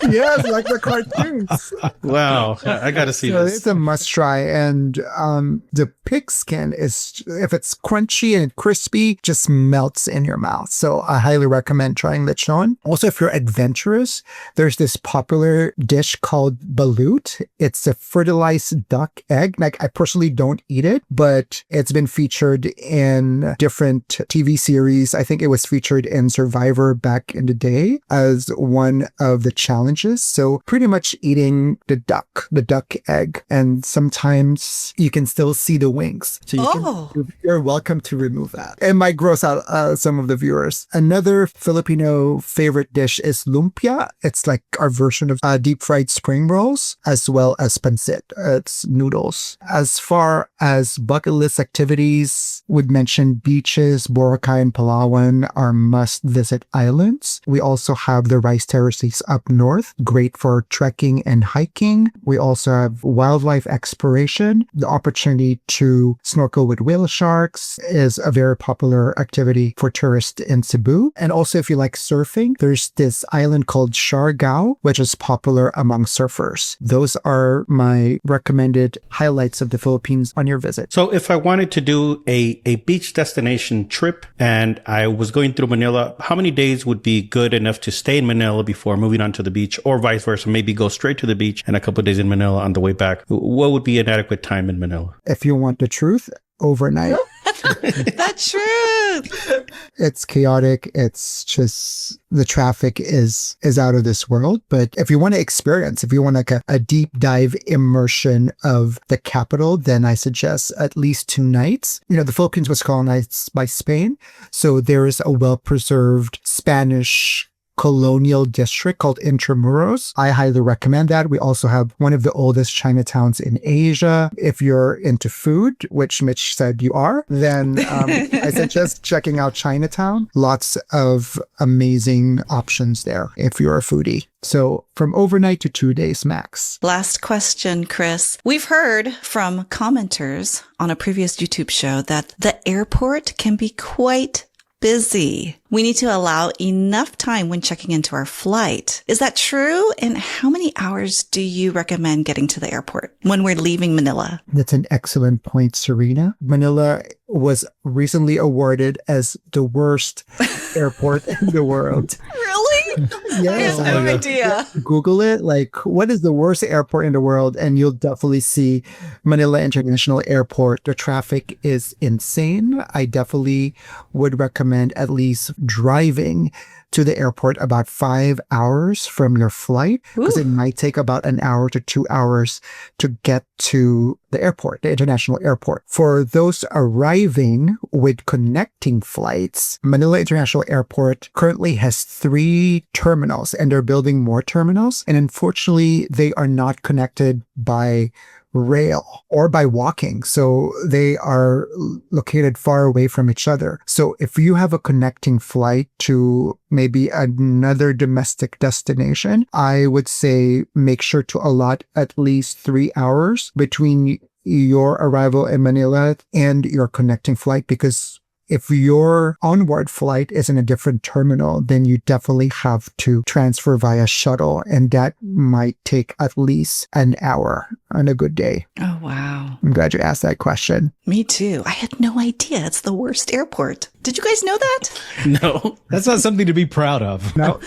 Yes, like the cartoons. Wow. I got to see So this. it's a must try. And the pig skin is, if it's crunchy and crispy, just melts in your mouth. So I highly recommend trying lechon. Also, if you're adventurous, there's this popular dish called balut. It's a fertilized duck egg. Like, I personally don't eat it, but it's been featured in different TV series. I think it was featured in Survivor back in the day as one of the challenges. So pretty much eating the duck egg. And sometimes you can still see the wings. So you're welcome to remove that. It might gross out some of the viewers. Another Filipino favorite dish is lumpia. It's like our version of deep fried spring rolls, as well as pancit. It's noodles. As far as bucket list activities, would mention beaches. Boracay and Palawan are must visit islands. We also have the rice terraces up north, great for trekking and hiking. We also have wildlife exploration. The opportunity to snorkel with whale sharks is a very popular activity for tourists in Cebu. And also, if you like surfing, there's this island called Siargao, which is popular among surfers. Those are my recommended highlights of the Philippines on your visit. So if I wanted to do a beach destination trip and I was going through Manila, how many days would be good enough to stay in Manila before moving on to the beach, or vice versa, maybe go straight to the beach and a couple of days in Manila on the way back? What would be an adequate time in Manila? If you want the truth, overnight. The truth. It's chaotic. It's just the traffic is out of this world. But if you want to experience, if you want like a deep dive immersion of the capital, then I suggest at least 2 nights. You know, the Philippines was colonized by Spain, so there is a well-preserved Spanish colonial district called Intramuros. I highly recommend that. We also have one of the oldest Chinatowns in Asia. If you're into food, which Mitch said you are, then I suggest checking out Chinatown. Lots of amazing options there if you're a foodie. So from overnight to 2 days max. Last question, Chris. We've heard from commenters on a previous YouTube show that the airport can be quite busy. We need to allow enough time when checking into our flight. Is that true? And how many hours do you recommend getting to the airport when we're leaving Manila? That's an excellent point, Serena. Manila was recently awarded as the worst airport in the world. Really? Yes. I had no idea. Google it. Like, what is the worst airport in the world? And you'll definitely see Manila International Airport. The traffic is insane. I definitely would recommend at least driving to the airport about 5 hours from your flight, because it might take about an hour to 2 hours to get to the airport, the international airport. For those arriving with connecting flights, Manila International Airport currently has 3 terminals, and they're building more terminals. And unfortunately, they are not connected by rail or by walking. So they are located far away from each other. So if you have a connecting flight to maybe another domestic destination, I would say make sure to allot at least 3 hours between your arrival in Manila and your connecting flight, because if your onward flight is in a different terminal, then you definitely have to transfer via shuttle, and that might take at least an hour on a good day. Oh, wow. I'm glad you asked that question. Me too. I had no idea it's the worst airport. Did you guys know that? No. That's not something to be proud of. No.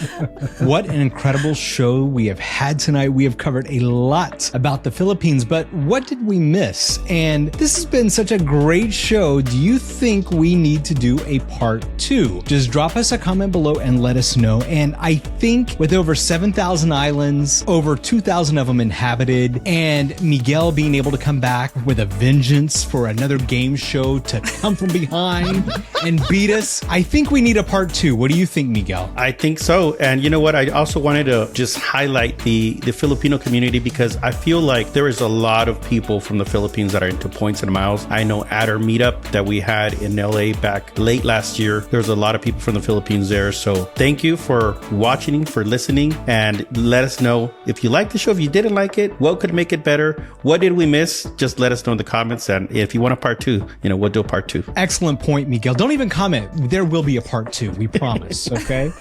What an incredible show we have had tonight. We have covered a lot about the Philippines, but what did we miss? And this has been such a great show. Do you think we need to do a part 2? Just drop us a comment below and let us know. And I think with over 7,000 islands, over 2,000 of them inhabited, and Miguel being able to come back with a vengeance for another game show to come from behind and beat us, I think we need a part 2. What do you think, Miguel? I think so. And you know what? I also wanted to just highlight the Filipino community, because I feel like there is a lot of people from the Philippines that are into points and miles. I know at our meetup that we had in LA back late last year, there's a lot of people from the Philippines there. So thank you for watching, for listening, and let us know if you liked the show, if you didn't like it, what could make it better, what did we miss? Just let us know in the comments. And if you want a part 2, we'll do a part 2. Excellent point, Miguel. Don't even comment. There will be a part 2. We promise. Okay.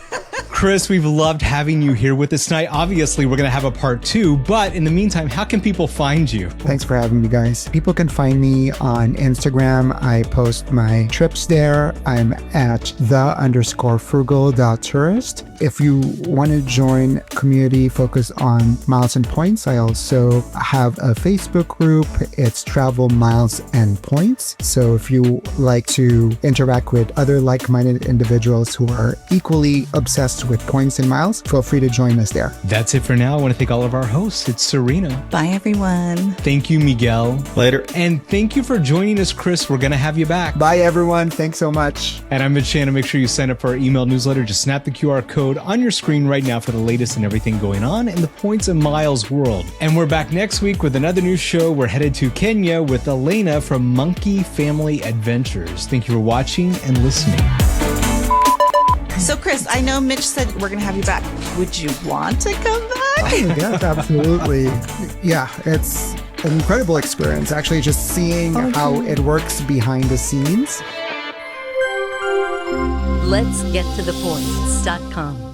Chris, we've loved having you here with us tonight. Obviously, we're going to have a part 2, but in the meantime, how can people find you? Thanks for having me, guys. People can find me on Instagram. I post my trips there. I'm at the_frugal.tourist. If you want to join community focused on miles and points, I also have a Facebook group. It's Travel Miles and Points. So if you like to interact with other like-minded individuals who are equally obsessed with points and miles, feel free to join us there. That's it for now. I want to thank all of our hosts. It's Serena. Bye, everyone. Thank you, Miguel. Later. And thank you for joining us, Chris. We're going to have you back. Bye, everyone. Thanks so much. And I'm Mitch Shannon. Make sure you sign up for our email newsletter. Just snap the QR code on your screen right now for the latest and everything going on in the points and miles world. And we're back next week with another new show. We're headed to Kenya with Elena from Monkey Family Adventures. Thank you for watching and listening. So, Chris, I know Mitch said we're going to have you back. Would you want to come back? Oh, yes, absolutely. Yeah, it's an incredible experience, actually, just seeing how it works behind the scenes. Let's get to the points.com.